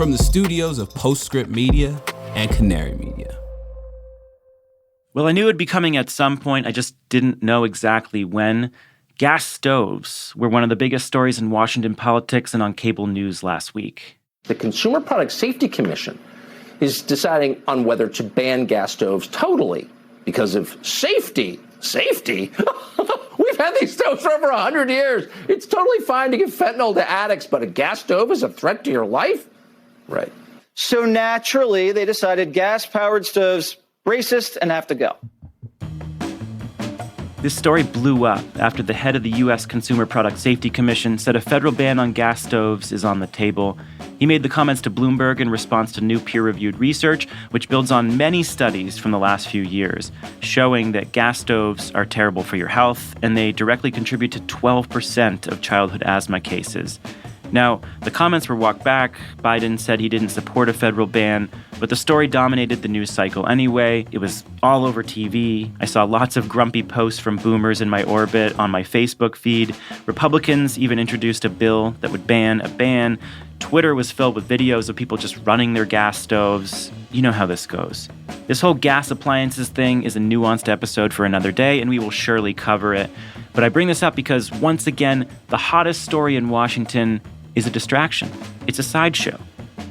from the studios of Postscript Media and Canary Media. Well, I knew it'd be coming at some point. I just didn't know exactly when. Gas stoves were one of the biggest stories in Washington politics and on cable news last week. The Consumer Product Safety Commission is deciding on whether to ban gas stoves totally because of safety. Safety? We've had these stoves for over 100 years. It's totally fine to give fentanyl to addicts, but a gas stove is a threat to your life? Right. So naturally, they decided gas-powered stoves, racist, and have to go. This story blew up after the head of the U.S. Consumer Product Safety Commission said a federal ban on gas stoves is on the table. He made the comments to Bloomberg in response to new peer-reviewed research, which builds on many studies from the last few years, showing that gas stoves are terrible for your health, and they directly contribute to 12% of childhood asthma cases. Now, the comments were walked back. Biden said he didn't support a federal ban, but the story dominated the news cycle anyway. It was all over TV. I saw lots of grumpy posts from boomers in my orbit on my Facebook feed. Republicans even introduced a bill that would ban a ban. Twitter was filled with videos of people just running their gas stoves. You know how this goes. This whole gas appliances thing is a nuanced episode for another day, and we will surely cover it. But I bring this up because, once again, the hottest story in Washington is a distraction. It's a sideshow.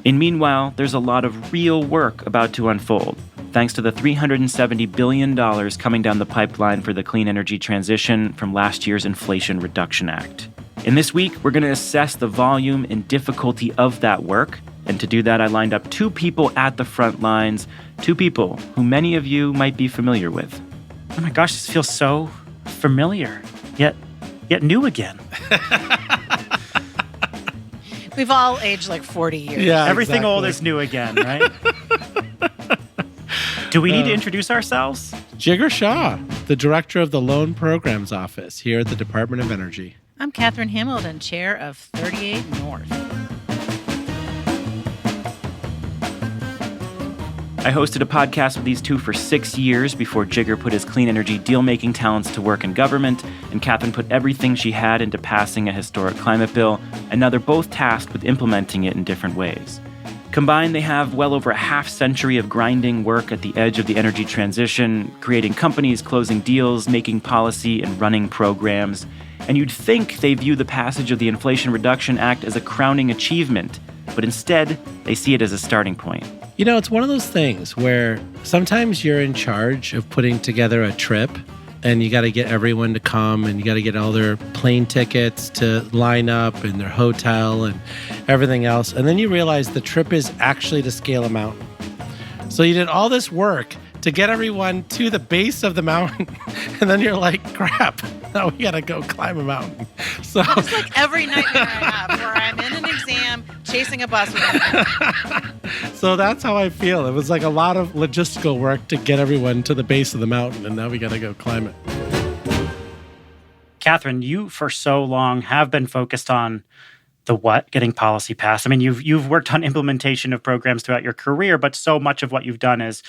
And meanwhile, there's a lot of real work about to unfold, thanks to the $370 billion coming down the pipeline for the clean energy transition from last year's Inflation Reduction Act. And this week, we're going to assess the volume and difficulty of that work. And to do that, I lined up two people at the front lines, two people who many of you might be familiar with. Oh my gosh, this feels so familiar, yet new again. We've all aged like 40 years. Yeah, everything old is new again, right? Do we need to introduce ourselves? Jigar Shah, the director of the Loan Programs Office here at the Department of Energy. I'm Catherine Hamilton, chair of 38 North. I hosted a podcast with these two for 6 years before Jigar put his clean energy deal-making talents to work in government, and Catherine put everything she had into passing a historic climate bill, and now they're both tasked with implementing it in different ways. Combined, they have well over a half-century of grinding work at the edge of the energy transition, creating companies, closing deals, making policy, and running programs. And you'd think they view the passage of the Inflation Reduction Act as a crowning achievement, but instead, they see it as a starting point. You know, it's one of those things where sometimes you're in charge of putting together a trip and you got to get everyone to come and you got to get all their plane tickets to line up and their hotel and everything else. And then you realize the trip is actually to scale a mountain. So you did all this work to get everyone to the base of the mountain. And then you're like, crap, now we got to go climb a mountain. So it's like every nightmare I have where I'm in an exam chasing a bus with So that's how I feel. It was like a lot of logistical work to get everyone to the base of the mountain, and now we got to go climb it. Catherine, you for so long have been focused on the what, getting policy passed. I mean, you've worked on implementation of programs throughout your career, but so much of what you've done is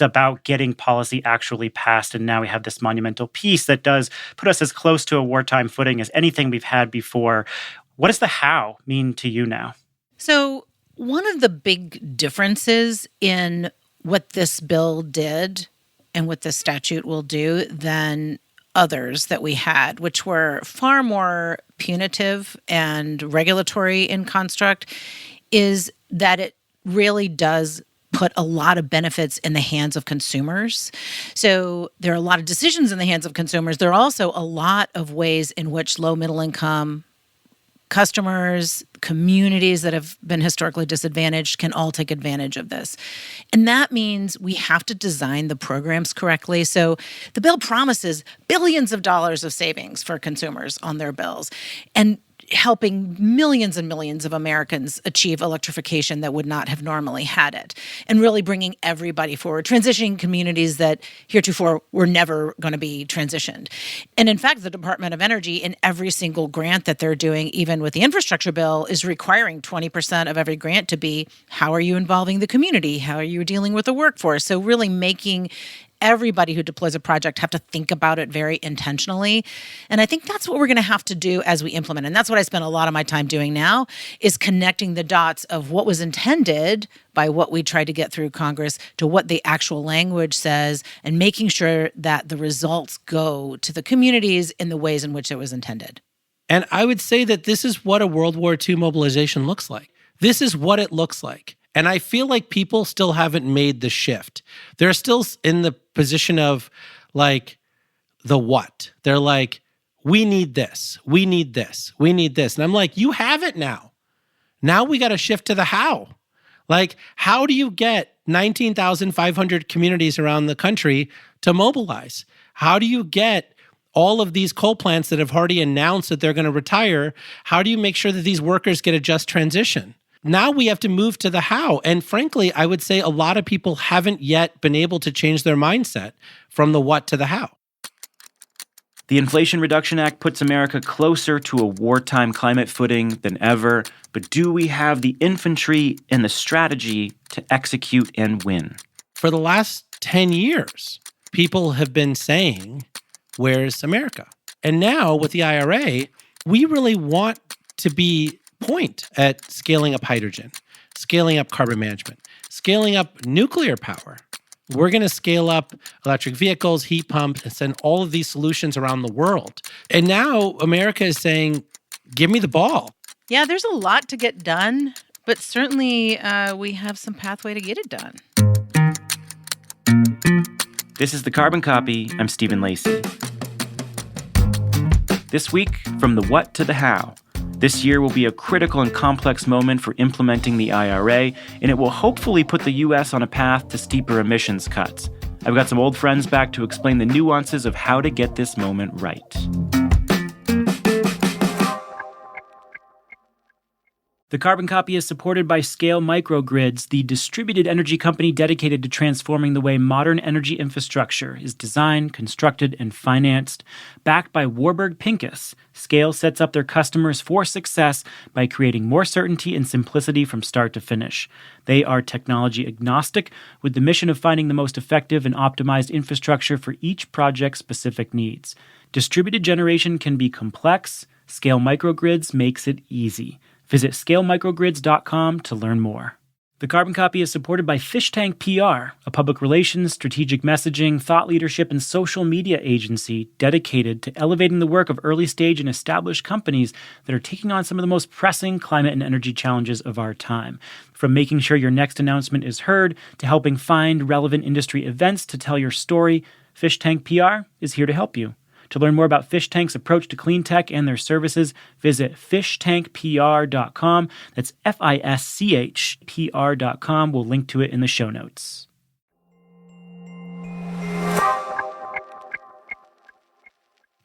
about getting policy actually passed. And now we have this monumental piece that does put us as close to a wartime footing as anything we've had before. What does the how mean to you now? So one of the big differences in what this bill did and what this statute will do than others that we had, which were far more punitive and regulatory in construct, is that it really does put a lot of benefits in the hands of consumers. So there are a lot of decisions in the hands of consumers. There are also a lot of ways in which low middle income customers, communities that have been historically disadvantaged can all take advantage of this. And that means we have to design the programs correctly. So the bill promises billions of dollars of savings for consumers on their bills and helping millions and millions of Americans achieve electrification that would not have normally had it, and really bringing everybody forward, transitioning communities that heretofore were never going to be transitioned. And in fact, the Department of Energy, in every single grant that they're doing, even with the infrastructure bill, is requiring 20% of every grant to be, how are you involving the community? How are you dealing with the workforce? So really making everybody who deploys a project have to think about it very intentionally. And I think that's what we're going to have to do as we implement. And that's what I spend a lot of my time doing now, is connecting the dots of what was intended by what we tried to get through Congress to what the actual language says, and making sure that the results go to the communities in the ways in which it was intended. And I would say that this is what a World War II mobilization looks like. This is what it looks like. And I feel like people still haven't made the shift. They're still in the position of like the what. They're like, we need this, we need this, we need this. And I'm like, you have it now. Now we got to shift to the how. Like, how do you get 19,500 communities around the country to mobilize? How do you get all of these coal plants that have already announced that they're going to retire? How do you make sure that these workers get a just transition? Now we have to move to the how. And frankly, I would say a lot of people haven't yet been able to change their mindset from the what to the how. The Inflation Reduction Act puts America closer to a wartime climate footing than ever, but do we have the infantry and the strategy to execute and win? For the last 10 years, people have been saying, where's America? And now with the IRA, we really want to point at scaling up hydrogen, scaling up carbon management, scaling up nuclear power. We're going to scale up electric vehicles, heat pumps, and send all of these solutions around the world. And now America is saying, give me the ball. Yeah, there's a lot to get done, but certainly we have some pathway to get it done. This is The Carbon Copy. I'm Stephen Lacey. This week, from the what to the how. This year will be a critical and complex moment for implementing the IRA, and it will hopefully put the U.S. on a path to steeper emissions cuts. I've got some old friends back to explain the nuances of how to get this moment right. The Carbon Copy is supported by Scale Microgrids, the distributed energy company dedicated to transforming the way modern energy infrastructure is designed, constructed, and financed. Backed by Warburg Pincus, Scale sets up their customers for success by creating more certainty and simplicity from start to finish. They are technology agnostic, with the mission of finding the most effective and optimized infrastructure for each project's specific needs. Distributed generation can be complex. Scale Microgrids makes it easy. Visit scalemicrogrids.com to learn more. The Carbon Copy is supported by Fish Tank PR, a public relations, strategic messaging, thought leadership, and social media agency dedicated to elevating the work of early-stage and established companies that are taking on some of the most pressing climate and energy challenges of our time. From making sure your next announcement is heard to helping find relevant industry events to tell your story, Fish Tank PR is here to help you. To learn more about Fish Tank's approach to clean tech and their services, visit fishtankpr.com. That's FISCHPR.com. We'll link to it in the show notes.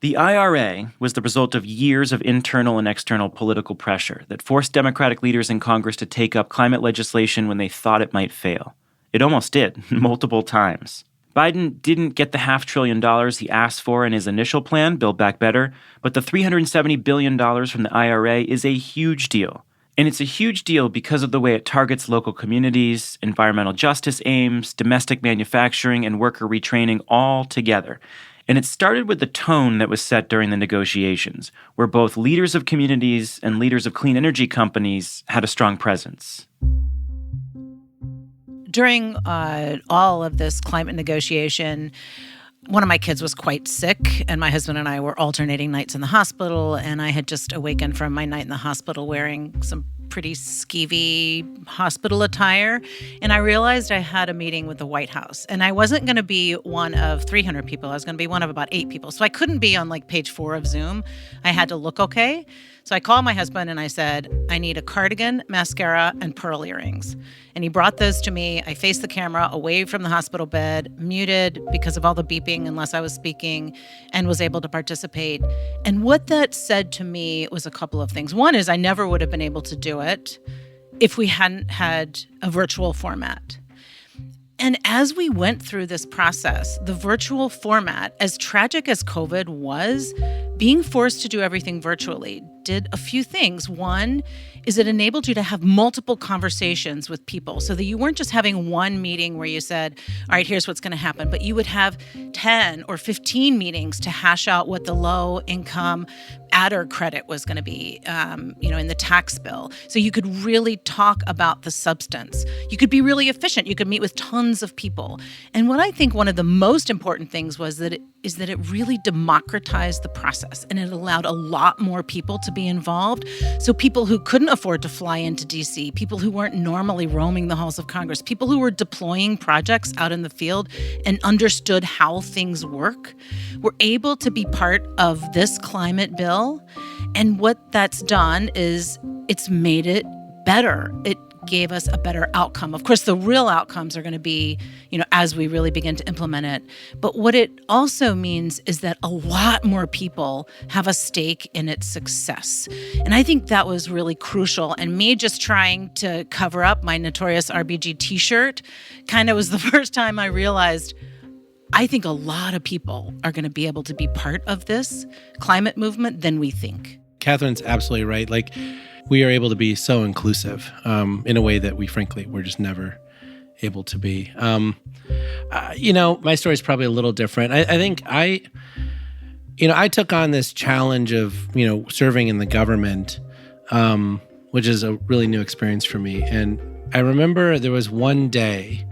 The IRA was the result of years of internal and external political pressure that forced Democratic leaders in Congress to take up climate legislation when they thought it might fail. It almost did, multiple times. Biden didn't get the $500 billion he asked for in his initial plan, Build Back Better, but the $370 billion from the IRA is a huge deal. And it's a huge deal because of the way it targets local communities, environmental justice aims, domestic manufacturing, and worker retraining all together. And it started with the tone that was set during the negotiations, where both leaders of communities and leaders of clean energy companies had a strong presence. During all of this climate negotiation, one of my kids was quite sick, and my husband and I were alternating nights in the hospital, and I had just awakened from my night in the hospital wearing some pretty skeevy hospital attire, and I realized I had a meeting with the White House, and I wasn't going to be one of 300 people. I was going to be one of about 8 people, so I couldn't be on like page 4 of Zoom. I had to look okay. So I called my husband and I said, I need a cardigan, mascara, and pearl earrings. And he brought those to me. I faced the camera away from the hospital bed, muted because of all the beeping unless I was speaking, and was able to participate. And what that said to me was a couple of things. One is I never would have been able to do it if we hadn't had a virtual format. And as we went through this process, the virtual format, as tragic as COVID was, being forced to do everything virtually did a few things. One, is it enabled you to have multiple conversations with people so that you weren't just having one meeting where you said, all right, here's what's going to happen, but you would have 10 or 15 meetings to hash out what the low income adder credit was going to be, in the tax bill. So you could really talk about the substance. You could be really efficient. You could meet with tons of people. And what I think one of the most important things was that it really democratized the process, and it allowed a lot more people to be involved. So people who couldn't afford to fly into DC, people who weren't normally roaming the halls of Congress, people who were deploying projects out in the field and understood how things work, were able to be part of this climate bill. And what that's done is it's made it better. It gave us a better outcome. Of course, the real outcomes are going to be, as we really begin to implement it. But what it also means is that a lot more people have a stake in its success. And I think that was really crucial. And me just trying to cover up my Notorious RBG t-shirt kind of was the first time I realized I think a lot of people are going to be able to be part of this climate movement than we think. Catherine's absolutely right. Like, we are able to be so inclusive in a way that we, frankly, were just never able to be. My story is probably a little different. I think I took on this challenge of, serving in the government, which is a really new experience for me. And I remember there was one day,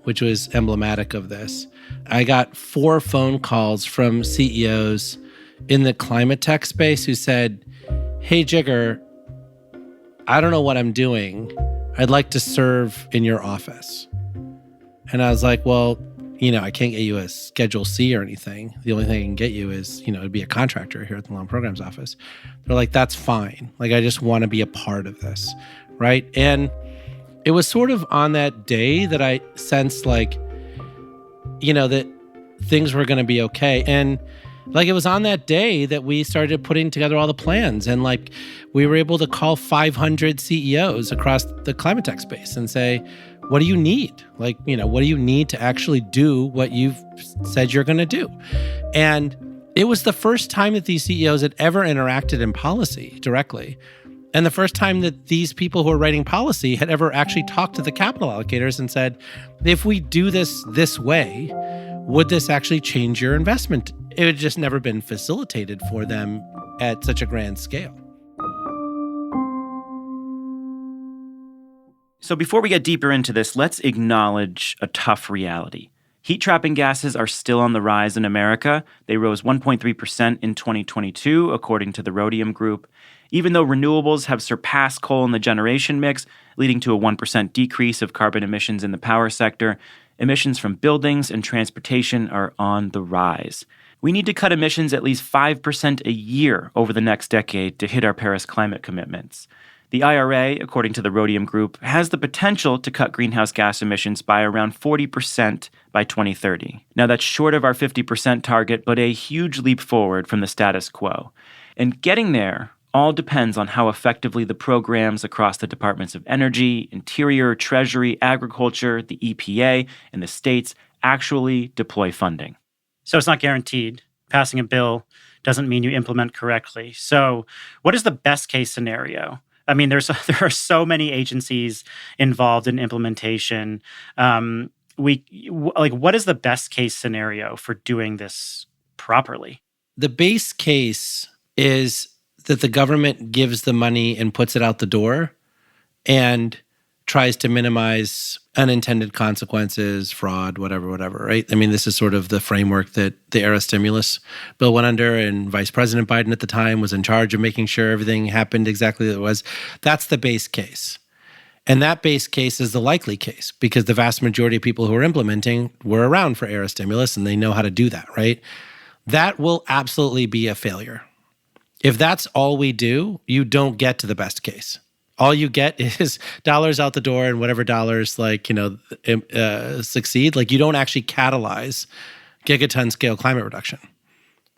which was emblematic of this. I got 4 phone calls from CEOs in the climate tech space who said, hey, Jigar, I don't know what I'm doing. I'd like to serve in your office. And I was like, well, I can't get you a Schedule C or anything. The only thing I can get you is, to be a contractor here at the Loan Programs Office. They're like, that's fine. Like, I just want to be a part of this, right? And it was sort of on that day that I sensed that things were going to be okay. And it was on that day that we started putting together all the plans. And we were able to call 500 CEOs across the climate tech space and say, what do you need? What do you need to actually do what you've said you're going to do? And it was the first time that these CEOs had ever interacted in policy directly. And the first time that these people who are writing policy had ever actually talked to the capital allocators and said, if we do this way, would this actually change your investment? It had just never been facilitated for them at such a grand scale. So before we get deeper into this, let's acknowledge a tough reality. Heat-trapping gases are still on the rise in America. They rose 1.3% in 2022, according to the Rhodium Group. Even though renewables have surpassed coal in the generation mix, leading to a 1% decrease of carbon emissions in the power sector, emissions from buildings and transportation are on the rise. We need to cut emissions at least 5% a year over the next decade to hit our Paris climate commitments. The IRA, according to the Rhodium Group, has the potential to cut greenhouse gas emissions by around 40% by 2030. Now, that's short of our 50% target, but a huge leap forward from the status quo. And getting there all depends on how effectively the programs across the Departments of Energy, Interior, Treasury, Agriculture, the EPA, and the states actually deploy funding. So it's not guaranteed. Passing a bill doesn't mean you implement correctly. So what is the best case scenario? I mean, there are so many agencies involved in implementation. What is the best case scenario for doing this properly? The base case is that the government gives the money and puts it out the door and tries to minimize unintended consequences, fraud, whatever, right? I mean, this is sort of the framework that the era stimulus bill went under, and Vice President Biden at the time was in charge of making sure everything happened exactly as it was. That's the base case. And that base case is the likely case because the vast majority of people who are implementing were around for era stimulus and they know how to do that, right? That will absolutely be a failure. If that's all we do, you don't get to the best case. All you get is dollars out the door, and whatever dollars succeed. You don't actually catalyze gigaton scale climate reduction,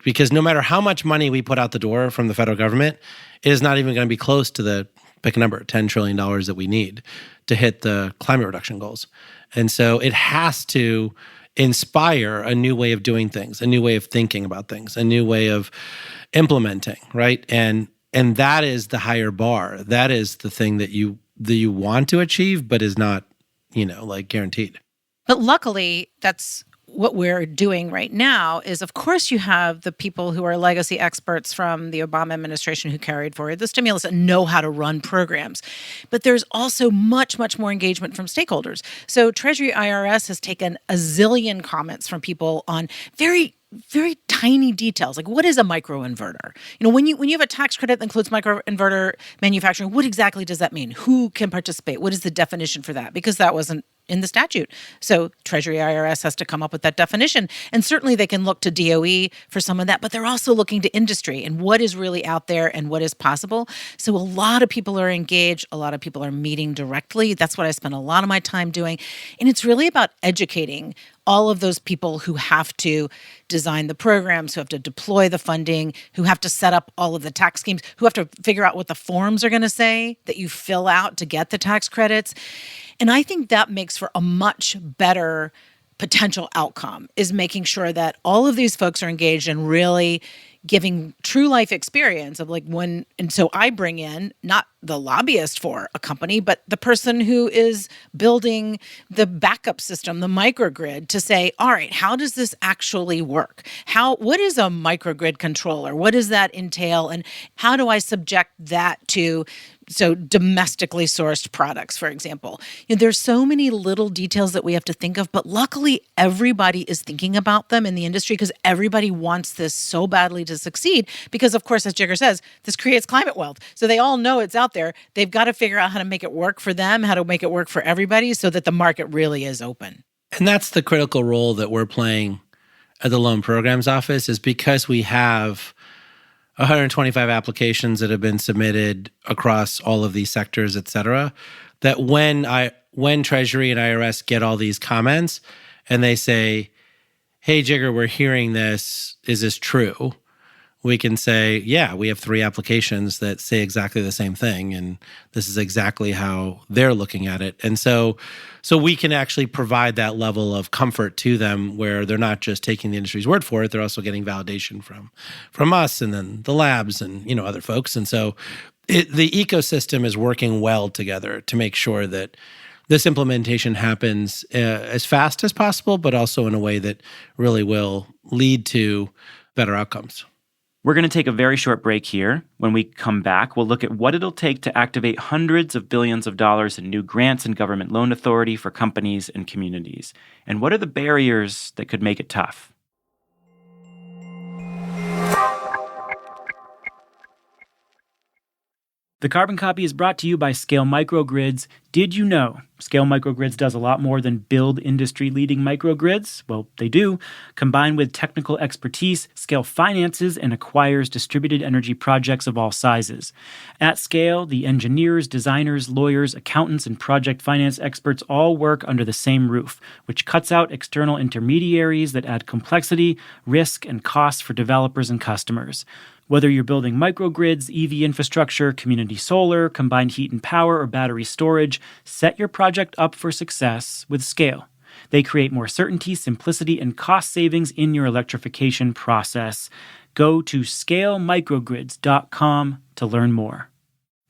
because no matter how much money we put out the door from the federal government, it is not even going to be close to the, pick a number, $10 trillion that we need to hit the climate reduction goals. And so it has to inspire a new way of doing things, a new way of thinking about things, a new way of implementing, right? And And that is the higher bar. That is the thing that you want to achieve, but is not, like guaranteed. But luckily, that's what we're doing right now is, of course, you have the people who are legacy experts from the Obama administration who carried forward the stimulus and know how to run programs. But there's also much, much more engagement from stakeholders. So Treasury IRS has taken a zillion comments from people on very tiny details, like what is a microinverter? When you have a tax credit that includes microinverter manufacturing, what exactly does that mean? Who can participate? What is the definition for that? Because that wasn't in the statute. So Treasury IRS has to come up with that definition. And certainly they can look to DOE for some of that, but they're also looking to industry and what is really out there and what is possible. So a lot of people are engaged. A lot of people are meeting directly. That's what I spend a lot of my time doing. And it's really about educating all of those people who have to design the programs, who have to deploy the funding, who have to set up all of the tax schemes, who have to figure out what the forms are going to say that you fill out to get the tax credits. And I think that makes for a much better potential outcome, is making sure that all of these folks are engaged and really giving true life experience of and so I bring in not the lobbyist for a company, but the person who is building the backup system, the microgrid, to say, all right, how does this actually work? What is a microgrid controller? What does that entail? And how do I subject that to domestically sourced products, for example? There's so many little details that we have to think of, but luckily everybody is thinking about them in the industry because everybody wants this so badly to succeed because, of course, as Jigar says, this creates climate wealth. So they all know it's out there. They've got to figure out how to make it work for them, how to make it work for everybody so that the market really is open. And that's the critical role that we're playing at the Loan Programs Office, is because we have 125 applications that have been submitted across all of these sectors, et cetera, that when Treasury and IRS get all these comments and they say, hey, Jigar, we're hearing this, is this true? We can say, yeah, we have 3 applications that say exactly the same thing, and this is exactly how they're looking at it. And so we can actually provide that level of comfort to them where they're not just taking the industry's word for it, they're also getting validation from us and then the labs and other folks. And so the ecosystem is working well together to make sure that this implementation happens as fast as possible, but also in a way that really will lead to better outcomes. We're going to take a very short break here. When we come back, we'll look at what it'll take to activate hundreds of billions of dollars in new grants and government loan authority for companies and communities. And what are the barriers that could make it tough? The Carbon Copy is brought to you by Scale Microgrids. Did you know Scale Microgrids does a lot more than build industry-leading microgrids? Well, they do. Combined with technical expertise, Scale finances and acquires distributed energy projects of all sizes. At Scale, the engineers, designers, lawyers, accountants, and project finance experts all work under the same roof, which cuts out external intermediaries that add complexity, risk, and costs for developers and customers. Whether you're building microgrids, EV infrastructure, community solar, combined heat and power, or battery storage, set your project up for success with Scale. They create more certainty, simplicity, and cost savings in your electrification process. Go to scalemicrogrids.com to learn more.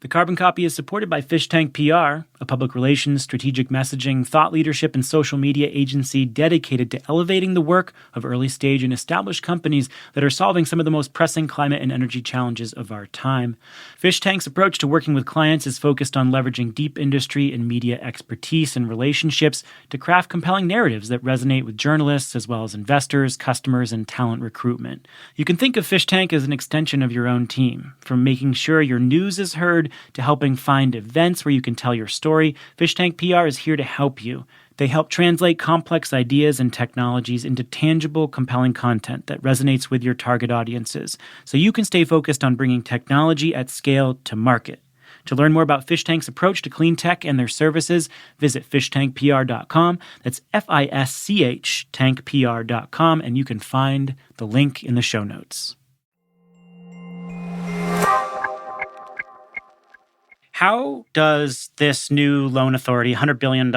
The Carbon Copy is supported by Fish Tank PR, a public relations, strategic messaging, thought leadership, and social media agency dedicated to elevating the work of early-stage and established companies that are solving some of the most pressing climate and energy challenges of our time. Fish Tank's approach to working with clients is focused on leveraging deep industry and media expertise and relationships to craft compelling narratives that resonate with journalists as well as investors, customers, and talent recruitment. You can think of Fish Tank as an extension of your own team, from making sure your news is heard to helping find events where you can tell your story. Fish Tank PR is here to help you. They help translate complex ideas and technologies into tangible, compelling content that resonates with your target audiences, so you can stay focused on bringing technology at scale to market. To learn more about Fish Tank's approach to clean tech and their services, visit fishtankpr.com. That's FISCH tankpr.com, and you can find the link in the show notes. How does this new loan authority, $100 billion,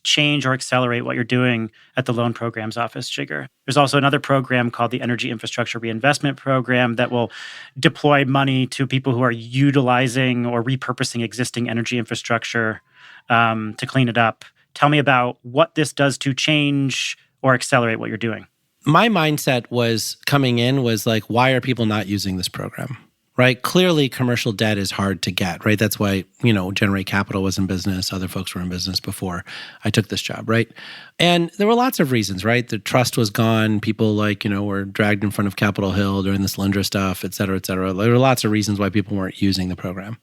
change or accelerate what you're doing at the Loan Programs Office, Jigar? There's also another program called the Energy Infrastructure Reinvestment Program that will deploy money to people who are utilizing or repurposing existing energy infrastructure to clean it up. Tell me about what this does to change or accelerate what you're doing. My mindset was coming in was like, why are people not using this program? Right? Clearly, commercial debt is hard to get, right? That's why, Generate Capital was in business. Other folks were in business before I took this job, right? And there were lots of reasons, right? The trust was gone. People were dragged in front of Capitol Hill during this Lindra stuff, et cetera, et cetera. There were lots of reasons why people weren't using the program.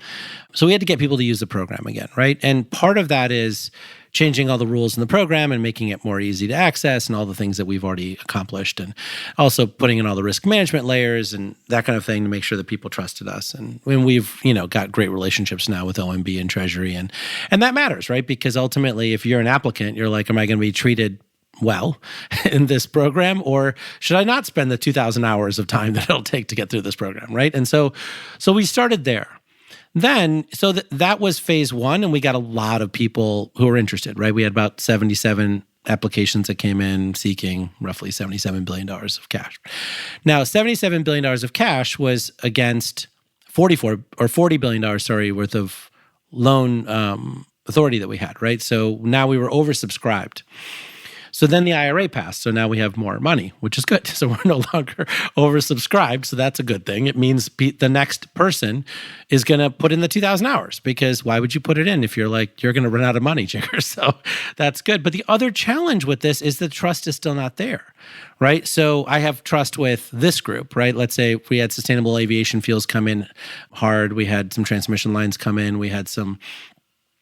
So we had to get people to use the program again, right? And part of that is changing all the rules in the program and making it more easy to access and all the things that we've already accomplished, and also putting in all the risk management layers and that kind of thing to make sure that people trusted us. And when we've, got great relationships now with OMB and Treasury, and that matters, right? Because ultimately, if you're an applicant, you're like, am I going to be treated well in this program, or should I not spend the 2,000 hours of time that it'll take to get through this program, right? And so we started there. Then, so that was phase one, and we got a lot of people who were interested, right? We had about 77 applications that came in seeking roughly $77 billion of cash. Now, $77 billion of cash was against $40 billion, worth of loan authority that we had, right? So now we were oversubscribed. So then the IRA passed. So now we have more money, which is good. So we're no longer oversubscribed. So that's a good thing. It means the next person is going to put in the 2,000 hours, because why would you put it in if you're going to run out of money, Jigar? So that's good. But the other challenge with this is the trust is still not there, right? So I have trust with this group, right? Let's say we had sustainable aviation fuels come in hard. We had some transmission lines come in. We had some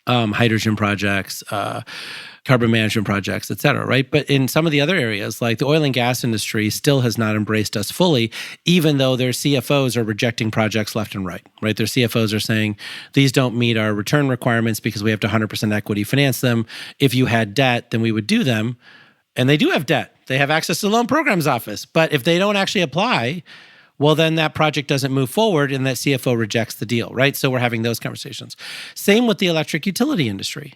hydrogen projects, carbon management projects, et cetera, right? But in some of the other areas, like the oil and gas industry still has not embraced us fully, even though their CFOs are rejecting projects left and right? Their CFOs are saying, these don't meet our return requirements because we have to 100% equity finance them. If you had debt, then we would do them. And they do have debt. They have access to the Loan Programs Office. But if they don't actually apply, well, then that project doesn't move forward and that CFO rejects the deal, right? So we're having those conversations. Same with the electric utility industry,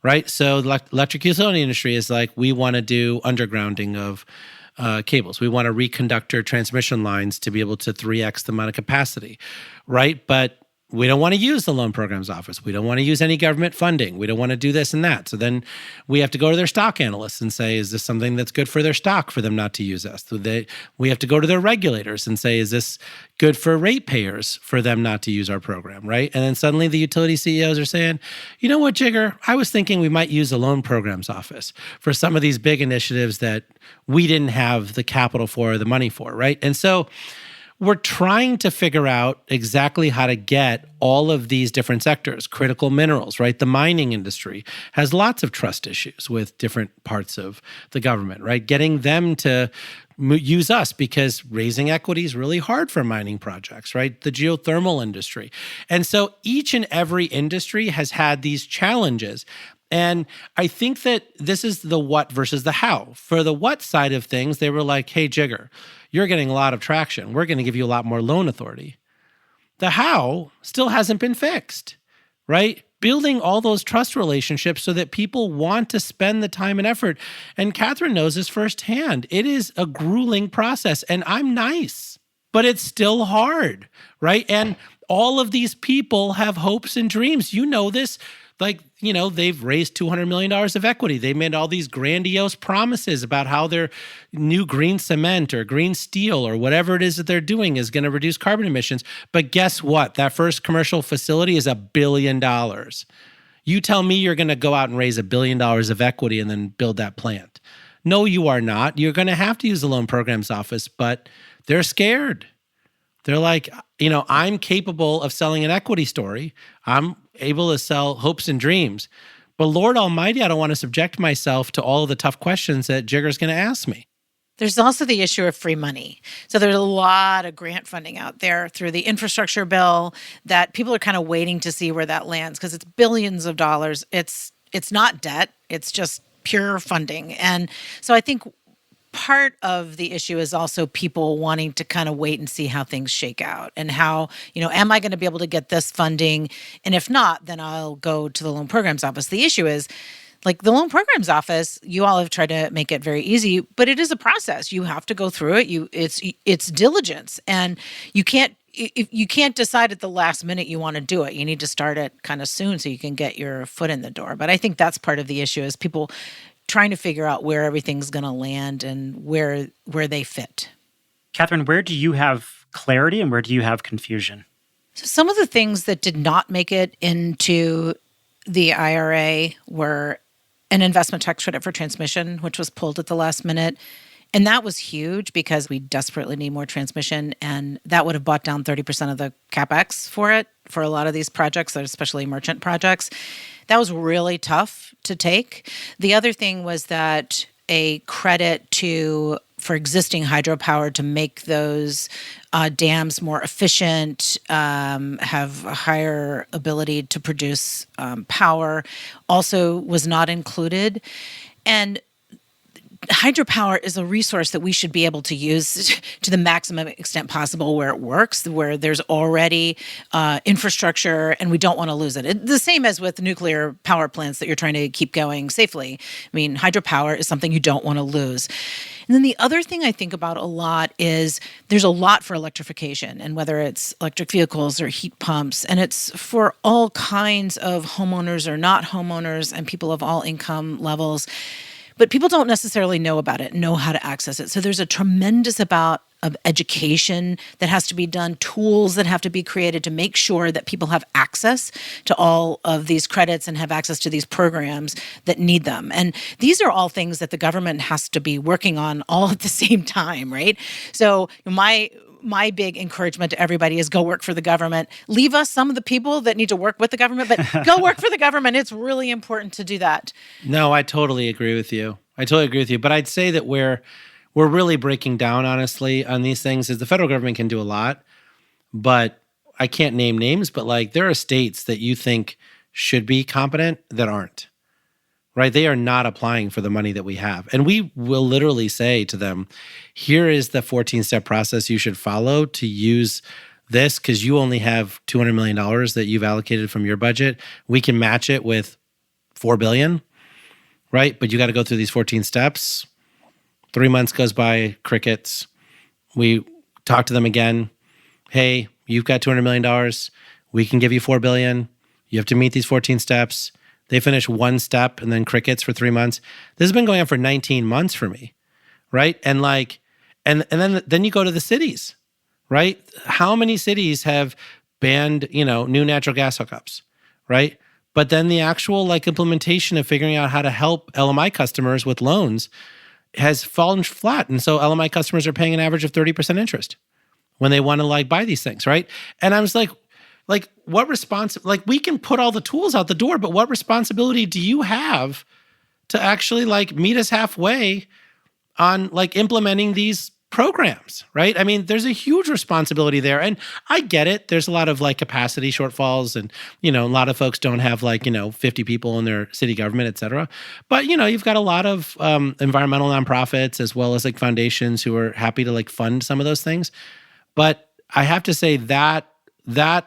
right? So the electric utility industry is like, we want to do undergrounding of cables. We want to reconductor transmission lines to be able to 3x the amount of capacity, right? But we don't want to use the Loan Programs Office. We don't want to use any government funding. We don't want to do this and that. So then we have to go to their stock analysts and say, is this something that's good for their stock for them not to use us? So we have to go to their regulators and say, is this good for ratepayers for them not to use our program, right? And then suddenly the utility CEOs are saying, you know what, Jigar, I was thinking we might use the Loan Programs Office for some of these big initiatives that we didn't have the capital for or the money for, right? And so we're trying to figure out exactly how to get all of these different sectors, critical minerals, right? The mining industry has lots of trust issues with different parts of the government, right? Getting them to use us, because raising equity is really hard for mining projects, right? The geothermal industry. And so each and every industry has had these challenges. And I think that this is the what versus the how. For the what side of things, they were like, hey, Jigar, you're getting a lot of traction. We're going to give you a lot more loan authority. The how still hasn't been fixed, right? Building all those trust relationships so that people want to spend the time and effort. And Catherine knows this firsthand. It is a grueling process, and I'm nice, but it's still hard, right? And all of these people have hopes and dreams. You know this. Like, they've raised $200 million of equity. They made all these grandiose promises about how their new green cement or green steel or whatever it is that they're doing is going to reduce carbon emissions. But guess what? That first commercial facility is $1 billion. You tell me you're going to go out and raise $1 billion of equity and then build that plant. No, you are not. You're going to have to use the Loan Programs Office, but they're scared. They're like, I'm capable of selling an equity story. I'm able to sell hopes and dreams. But Lord Almighty, I don't want to subject myself to all of the tough questions that Jigar's going to ask me. There's also the issue of free money. So there's a lot of grant funding out there through the infrastructure bill that people are kind of waiting to see where that lands, because it's billions of dollars. It's not debt. It's just pure funding. And so I think part of the issue is also people wanting to kind of wait and see how things shake out and how, am I going to be able to get this funding? And if not, then I'll go to the loan programs office. The issue is, like the loan programs office, you all have tried to make it very easy, but it is a process. You have to go through it. It's diligence, and you can't decide at the last minute you want to do it. You need to start it kind of soon so you can get your foot in the door. But I think that's part of the issue is people trying to figure out where everything's going to land and where they fit. Catherine, where do you have clarity and where do you have confusion? So some of the things that did not make it into the IRA were an investment tax credit for transmission, which was pulled at the last minute. And that was huge because we desperately need more transmission. And that would have bought down 30% of the CapEx for it, for a lot of these projects, especially merchant projects. That was really tough to take. The other thing was that a credit for existing hydropower to make those dams more efficient, have a higher ability to produce power, also was not included. And hydropower is a resource that we should be able to use to the maximum extent possible where it works, where there's already infrastructure and we don't want to lose it. The same as with nuclear power plants that you're trying to keep going safely. I mean, hydropower is something you don't want to lose. And then the other thing I think about a lot is there's a lot for electrification, and whether it's electric vehicles or heat pumps, and it's for all kinds of homeowners or not homeowners and people of all income levels. But people don't necessarily know about it, know how to access it. So there's a tremendous amount of education that has to be done, tools that have to be created to make sure that people have access to all of these credits and have access to these programs that need them. And these are all things that the government has to be working on all at the same time, right? So my big encouragement to everybody is go work for the government. Leave us some of the people that need to work with the government, but go work for the government. It's really important to do that. No, I totally agree with you. But I'd say that we're really breaking down, honestly, on these things is the federal government can do a lot, but I can't name names, but like there are states that you think should be competent that aren't. Right? They are not applying for the money that we have. And we will literally say to them, here is the 14-step process you should follow to use this because you only have $200 million that you've allocated from your budget. We can match it with $4 billion, right? But you got to go through these 14 steps. 3 months goes by, crickets. We talk to them again. Hey, you've got $200 million. We can give you $4 billion. You have to meet these 14 steps. They finish one step and then crickets for 3 months. This has been going on for 19 months for me, right? And then you go to the cities, right? How many cities have banned, new natural gas hookups, right? But then the actual implementation of figuring out how to help LMI customers with loans has fallen flat. And so LMI customers are paying an average of 30% interest when they want to buy these things, right? And I was like, what we can put all the tools out the door, but what responsibility do you have to actually meet us halfway on implementing these programs, right? I mean, there's a huge responsibility there. And I get it. There's a lot of capacity shortfalls and, a lot of folks don't have 50 people in their city government, et cetera. But, you've got a lot of environmental nonprofits as well as foundations who are happy to fund some of those things. But I have to say that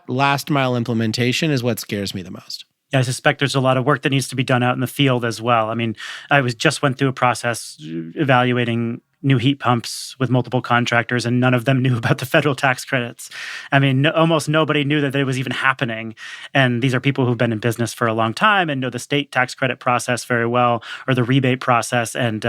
last mile implementation is what scares me the most. Yeah, I suspect there's a lot of work that needs to be done out in the field as well. I mean, I just went through a process evaluating new heat pumps with multiple contractors, and none of them knew about the federal tax credits. I mean, almost nobody knew that it was even happening. And these are people who've been in business for a long time and know the state tax credit process very well, or the rebate process. And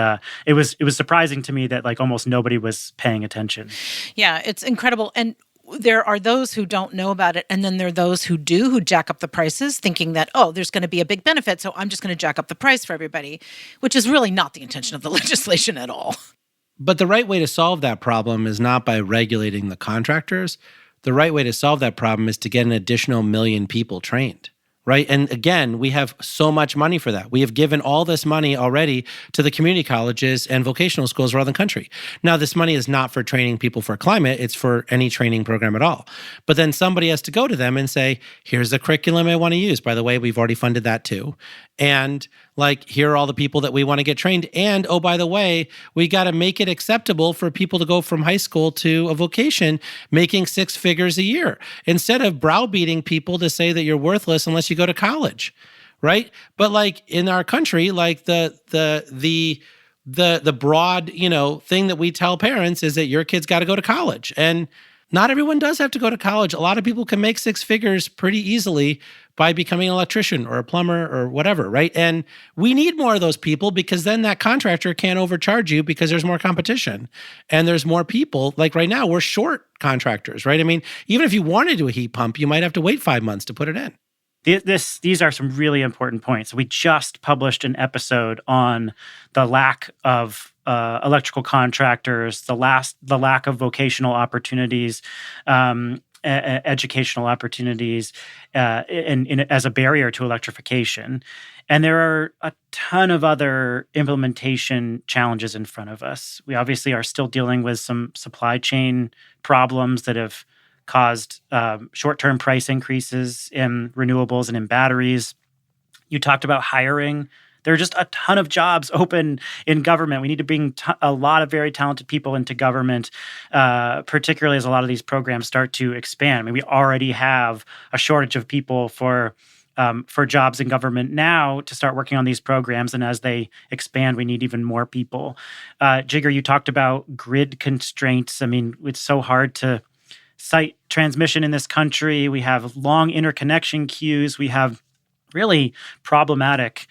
it was surprising to me that almost nobody was paying attention. Yeah, it's incredible. And there are those who don't know about it, and then there are those who do, who jack up the prices, thinking that, there's going to be a big benefit, so I'm just going to jack up the price for everybody, which is really not the intention of the legislation at all. But the right way to solve that problem is not by regulating the contractors. The right way to solve that problem is to get an additional 1 million people trained, right? And again, we have so much money for that. We have given all this money already to the community colleges and vocational schools around the country. Now, this money is not for training people for climate. It's for any training program at all. But then somebody has to go to them and say, here's the curriculum I want to use. By the way, we've already funded that too. And Like, here are all the people that we want to get trained. And, oh, by the way, we got to make it acceptable for people to go from high school to a vocation making 6 figures a year, instead of browbeating people to say that you're worthless unless you go to college, right? But like in our country, like the broad, thing that we tell parents is that your kid's got to go to college. And not everyone does have to go to college. A lot of people can make 6 figures pretty easily by becoming an electrician or a plumber or whatever, right? And we need more of those people, because then that contractor can't overcharge you because there's more competition and there's more people. Like right now, we're short contractors, right? I mean, even if you wanted to do a heat pump, you might have to wait 5 months to put it in. These are some really important points. We just published an episode on the lack of electrical contractors, the lack of vocational opportunities, educational opportunities, as a barrier to electrification. And there are a ton of other implementation challenges in front of us. We obviously are still dealing with some supply chain problems that have caused short-term price increases in renewables and in batteries. You talked about hiring. There are just a ton of jobs open in government. We need to bring a lot of very talented people into government, particularly as a lot of these programs start to expand. I mean, we already have a shortage of people for jobs in government now to start working on these programs. And as they expand, we need even more people. Jigar, you talked about grid constraints. I mean, it's so hard to site transmission in this country. We have long interconnection queues. We have really problematic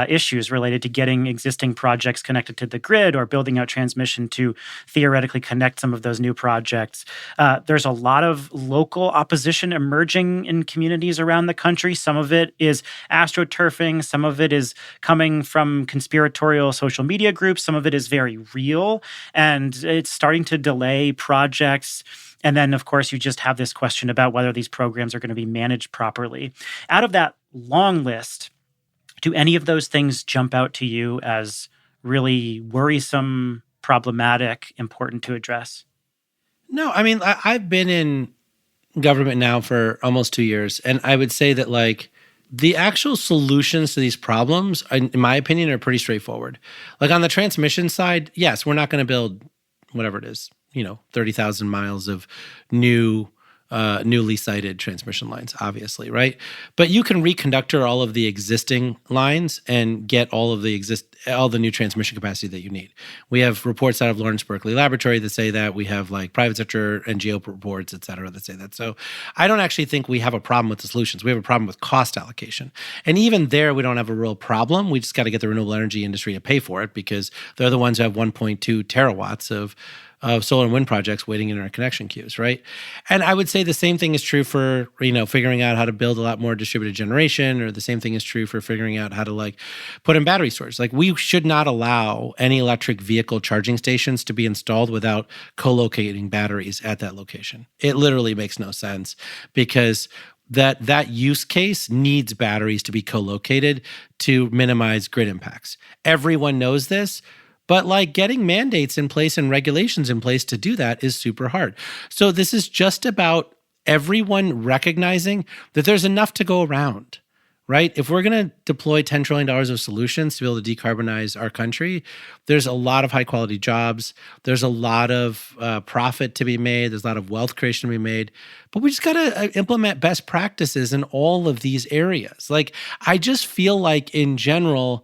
issues related to getting existing projects connected to the grid or building out transmission to theoretically connect some of those new projects. There's a lot of local opposition emerging in communities around the country. Some of it is astroturfing. Some of it is coming from conspiratorial social media groups. Some of it is very real, and it's starting to delay projects. And then, of course, you just have this question about whether these programs are going to be managed properly. Out of that long list, do any of those things jump out to you as really worrisome, problematic, important to address? No, I mean, I've been in government now for almost 2 years, and I would say that like the actual solutions to these problems, in my opinion, are pretty straightforward. Like on the transmission side, yes, we're not going to build whatever it is, 30,000 miles of newly sited transmission lines, obviously, right? But you can reconductor all of the existing lines and get all the new transmission capacity that you need. We have reports out of Lawrence Berkeley Laboratory that say that. We have like private sector NGO reports, et cetera, that say that. So I don't actually think we have a problem with the solutions. We have a problem with cost allocation. And even there, we don't have a real problem. We just got to get the renewable energy industry to pay for it, because they're the ones who have 1.2 terawatts of solar and wind projects waiting in our connection queues, right? And I would say the same thing is true for, figuring out how to build a lot more distributed generation, or the same thing is true for figuring out how to like put in battery storage. Like we should not allow any electric vehicle charging stations to be installed without co-locating batteries at that location. It literally makes no sense, because that use case needs batteries to be co-located to minimize grid impacts. Everyone knows this. But like getting mandates in place and regulations in place to do that is super hard. So this is just about everyone recognizing that there's enough to go around, right? If we're going to deploy $10 trillion of solutions to be able to decarbonize our country, there's a lot of high quality jobs. There's a lot of profit to be made. There's a lot of wealth creation to be made. But we just got to implement best practices in all of these areas. Like, I just feel like in general,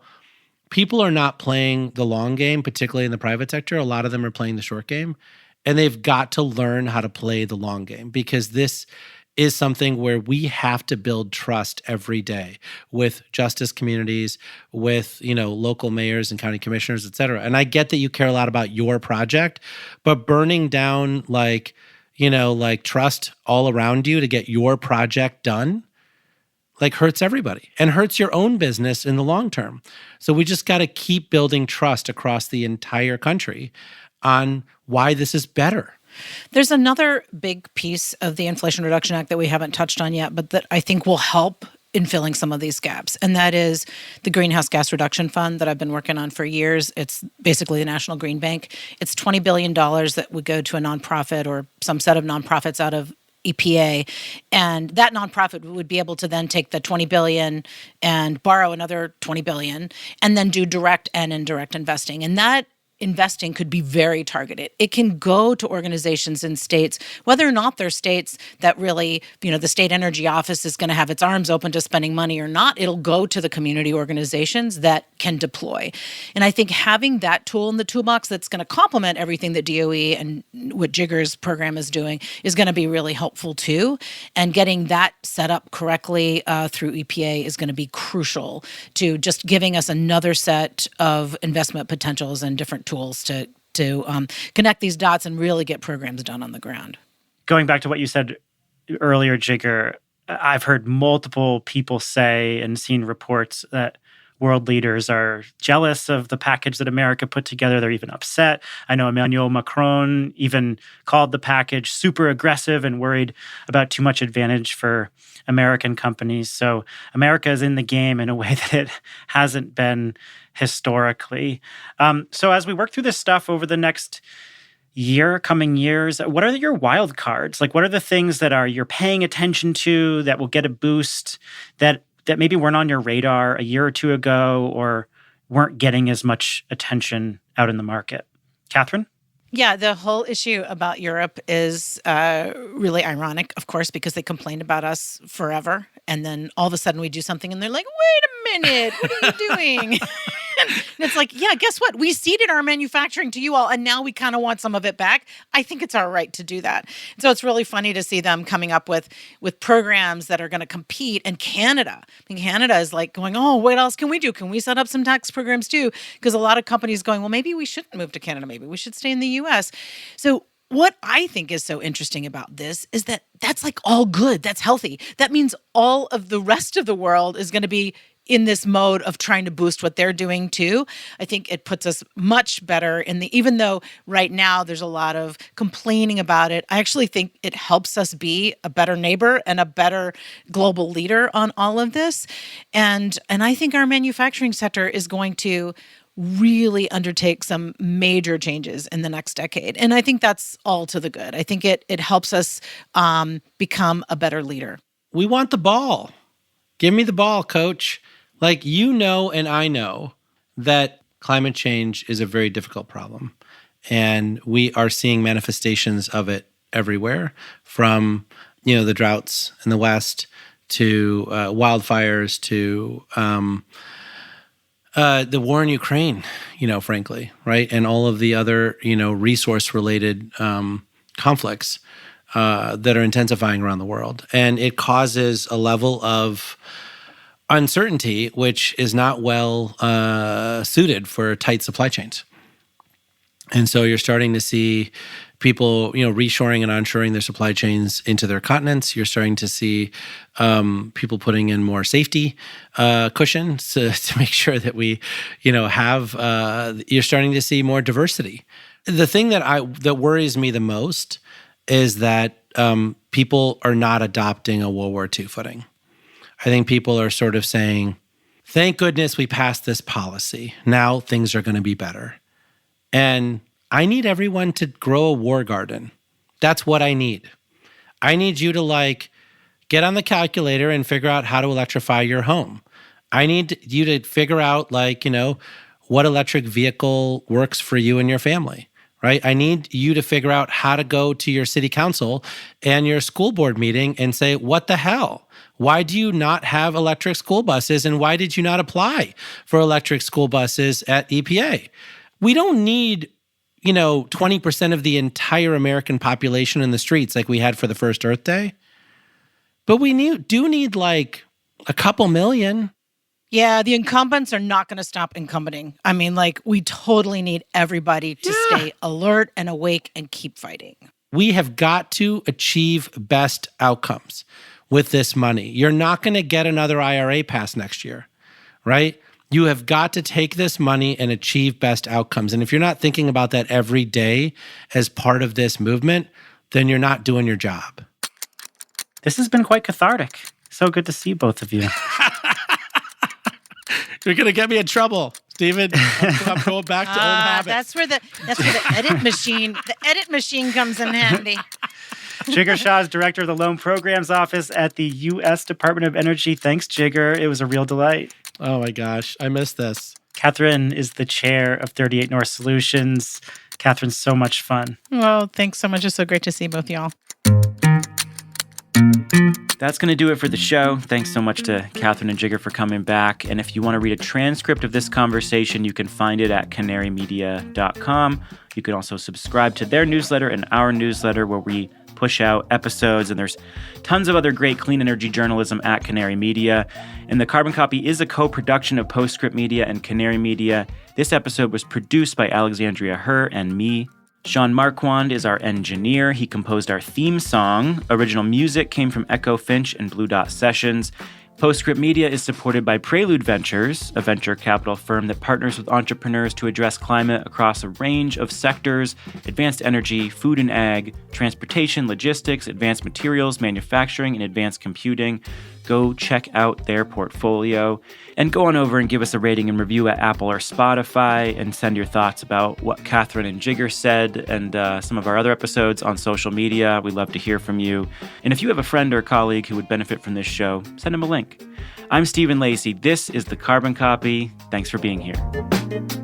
people are not playing the long game, particularly in the private sector. A lot of them are playing the short game, and they've got to learn how to play the long game, because this is something where we have to build trust every day with justice communities, with, local mayors and county commissioners, et cetera. And I get that you care a lot about your project, but burning down like trust all around you to get your project done, like hurts everybody and hurts your own business in the long term. So we just got to keep building trust across the entire country on why this is better. There's another big piece of the Inflation Reduction Act that we haven't touched on yet, but that I think will help in filling some of these gaps. And that is the Greenhouse Gas Reduction Fund that I've been working on for years. It's basically the National Green Bank. It's $20 billion that would go to a nonprofit or some set of nonprofits out of EPA, and that nonprofit would be able to then take the $20 billion and borrow another $20 billion and then do direct and indirect investing. And that investing could be very targeted. It can go to organizations in states, whether or not they're states that really, the state energy office is going to have its arms open to spending money or not. It'll go to the community organizations that can deploy. And I think having that tool in the toolbox that's going to complement everything that DOE and what Jigar's program is doing is going to be really helpful too. And getting that set up correctly through EPA is going to be crucial to just giving us another set of investment potentials and different tools to connect these dots and really get programs done on the ground. Going back to what you said earlier, Jigar, I've heard multiple people say and seen reports that world leaders are jealous of the package that America put together. They're even upset. I know Emmanuel Macron even called the package super aggressive and worried about too much advantage for American companies. So America is in the game in a way that it hasn't been historically. So as we work through this stuff over the next coming years, what are your wild cards? Like, what are the things that you're paying attention to that will get a boost that maybe weren't on your radar a year or two ago or weren't getting as much attention out in the market? Catherine? Yeah, the whole issue about Europe is really ironic, of course, because they complained about us forever. And then all of a sudden we do something and they're like, wait a minute, what are you doing? And it's like, yeah, guess what? We ceded our manufacturing to you all, and now we kind of want some of it back. I think it's our right to do that. So it's really funny to see them coming up with programs that are going to compete. And Canada, Canada is like going, oh, what else can we do? Can we set up some tax programs too? Because a lot of companies going, well, maybe we shouldn't move to Canada. Maybe we should stay in the U.S. So what I think is so interesting about this is that that's like all good. That's healthy. That means all of the rest of the world is going to be in this mode of trying to boost what they're doing too. I think it puts us much better even though right now there's a lot of complaining about it, I actually think it helps us be a better neighbor and a better global leader on all of this. And I think our manufacturing sector is going to really undertake some major changes in the next decade. And I think that's all to the good. I think it helps us become a better leader. We want the ball. Give me the ball, coach. Like, and I know that climate change is a very difficult problem. And we are seeing manifestations of it everywhere, from, the droughts in the West to wildfires to the war in Ukraine, frankly, right? And all of the other, resource-related conflicts that are intensifying around the world. And it causes a level of uncertainty, which is not well suited for tight supply chains. And so you're starting to see people, reshoring and onshoring their supply chains into their continents. You're starting to see people putting in more safety cushions to make sure that we, have. You're starting to see more diversity. The thing that worries me the most is that people are not adopting a World War II footing. I think people are sort of saying, thank goodness we passed this policy. Now things are going to be better. And I need everyone to grow a war garden. That's what I need. I need you to get on the calculator and figure out how to electrify your home. I need you to figure out what electric vehicle works for you and your family. Right? I need you to figure out how to go to your city council and your school board meeting and say, what the hell? Why do you not have electric school buses? And why did you not apply for electric school buses at EPA? We don't need, 20% of the entire American population in the streets like we had for the first Earth Day. But we do need a couple million. Yeah, the incumbents are not going to stop incumbent. I mean, we totally need everybody to stay alert and awake and keep fighting. We have got to achieve best outcomes with this money. You're not going to get another IRA passed next year, right? You have got to take this money and achieve best outcomes. And if you're not thinking about that every day as part of this movement, then you're not doing your job. This has been quite cathartic. So good to see both of you. You're going to get me in trouble, Stephen. I'm going back to old habits. That's where the edit machine comes in handy. Jigar Shah is director of the Loan Programs Office at the U.S. Department of Energy. Thanks, Jigar. It was a real delight. Oh my gosh, I missed this. Catherine is the chair of 38 North Solutions. Catherine's so much fun. Well, thanks so much. It's so great to see both y'all. That's going to do it for the show. Thanks so much to Catherine and Jigar for coming back. And if you want to read a transcript of this conversation, you can find it at canarymedia.com. You can also subscribe to their newsletter and our newsletter where we push out episodes. And there's tons of other great clean energy journalism at Canary Media. And the Carbon Copy is a co-production of Postscript Media and Canary Media. This episode was produced by Alexandria Herr and me. Sean Marquand is our engineer. He composed our theme song. Original music came from Echo Finch and Blue Dot Sessions. Postscript Media is supported by Prelude Ventures, a venture capital firm that partners with entrepreneurs to address climate across a range of sectors: advanced energy, food and ag, transportation, logistics, advanced materials, manufacturing, and advanced computing. Go check out their portfolio and go on over and give us a rating and review at Apple or Spotify, and send your thoughts about what Catherine and Jigar said and some of our other episodes on social media. We'd love to hear from you. And if you have a friend or colleague who would benefit from this show, send them a link. I'm Stephen Lacey. This is The Carbon Copy. Thanks for being here.